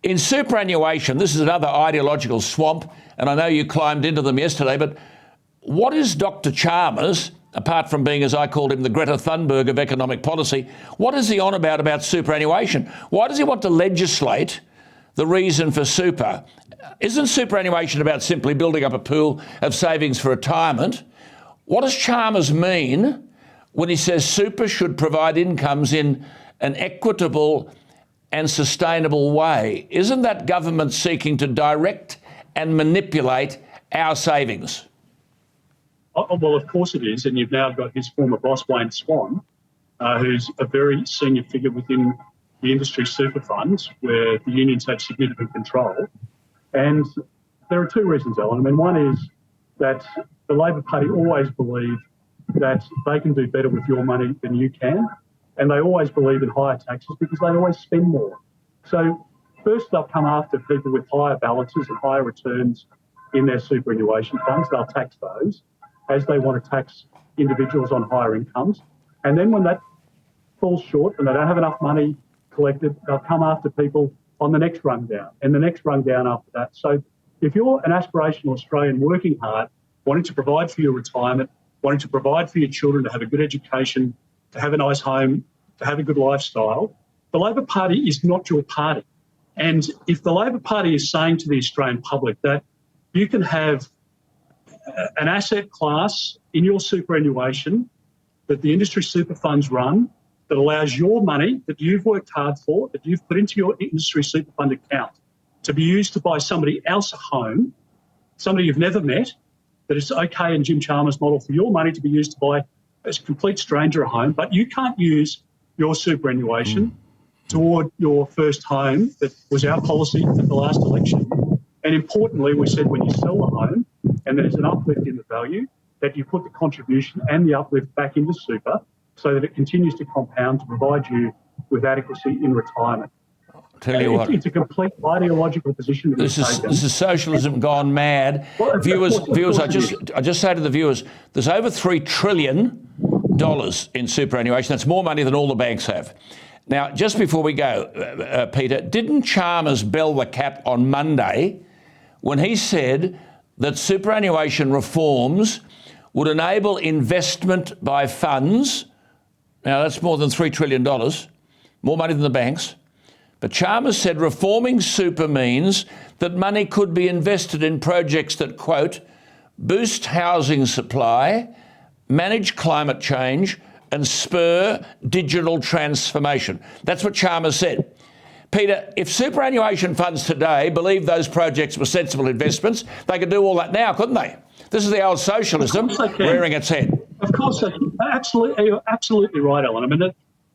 In superannuation, this is another ideological swamp, and I know you climbed into them yesterday, but what is Dr. Chalmers, apart from being, as I called him, the Greta Thunberg of economic policy, what is he on about superannuation? Why does he want to legislate the reason for super? Isn't superannuation about simply building up a pool of savings for retirement? What does Chalmers mean when he says super should provide incomes in an equitable and sustainable way? Isn't that government seeking to direct and manipulate our savings? Well, of course it is, and you've now got his former boss, Wayne Swan, who's a very senior figure within the industry super funds, where the unions have significant control. And there are two reasons, Alan. I mean, one is that the Labor Party always believe that they can do better with your money than you can, and they always believe in higher taxes because they always spend more. So first they'll come after people with higher balances and higher returns in their superannuation funds. They'll tax those, as they want to tax individuals on higher incomes. And then when that falls short and they don't have enough money collected, they'll come after people on the next rung down and the next rung down after that. So if you're an aspirational Australian working hard, wanting to provide for your retirement, wanting to provide for your children to have a good education, to have a nice home, to have a good lifestyle, the Labor Party is not your party. And if the Labor Party is saying to the Australian public that you can have an asset class in your superannuation that the industry super funds run that allows your money that you've worked hard for, that you've put into your industry super fund account, to be used to buy somebody else a home, somebody you've never met, that it's okay in Jim Chalmers' model for your money to be used to buy a complete stranger a home, but you can't use your superannuation toward your first home. That was our policy at the last election. And importantly, we said when you sell the home and there's an uplift in the value, that you put the contribution and the uplift back into super so that it continues to compound to provide you with adequacy in retirement. Tell you what, it's a complete ideological position. This is socialism gone mad. Well, viewers, I just say to the viewers, there's over $3 trillion in superannuation. That's more money than all the banks have. Now, just before we go, Peter, didn't Chalmers bell the cap on Monday when he said that superannuation reforms would enable investment by funds? Now, that's more than $3 trillion, more money than the banks. But Chalmers said reforming super means that money could be invested in projects that, quote, boost housing supply, manage climate change and spur digital transformation. That's what Chalmers said. Peter, if superannuation funds today believed those projects were sensible investments, they could do all that now, couldn't they? This is the old socialism rearing its head. Of course they can. Absolutely, you're absolutely right, Alan. I mean,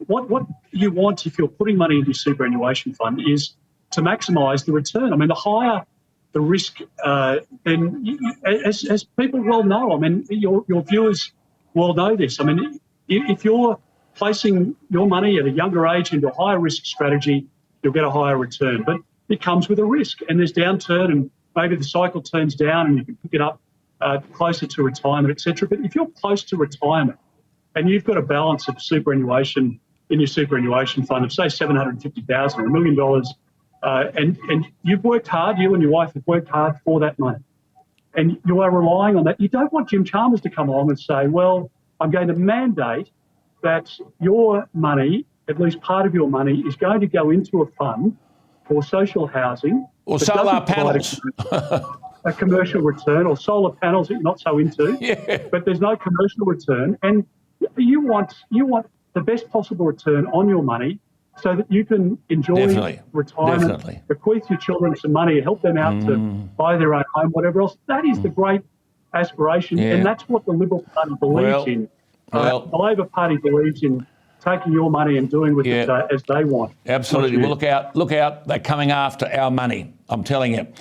what you want if you're putting money into your superannuation fund is to maximise the return. I mean, the higher the risk, then as people well know, I mean, your viewers well know this. I mean, if you're placing your money at a younger age into a higher risk strategy, you'll get a higher return. But it comes with a risk, and there's downturn, and maybe the cycle turns down and you can pick it up closer to retirement, etc. But if you're close to retirement and you've got a balance of superannuation in your superannuation fund of, say, $750,000 or $1 million, and you've worked hard, you and your wife have worked hard for that money, and you are relying on that, you don't want Jim Chalmers to come along and say, well, I'm going to mandate that your money, at least part of your money, is going to go into a fund for social housing. Or solar panels. A commercial return, or solar panels that you're not so into, but there's no commercial return. And you want the best possible return on your money so that you can enjoy retirement, bequeath your children some money, help them out to buy their own home, whatever else. That is the great aspiration, and that's what the Liberal Party believes in. The Labor Party believes in taking your money and doing with it as they want. Absolutely. Well, look out. They're coming after our money, I'm telling you.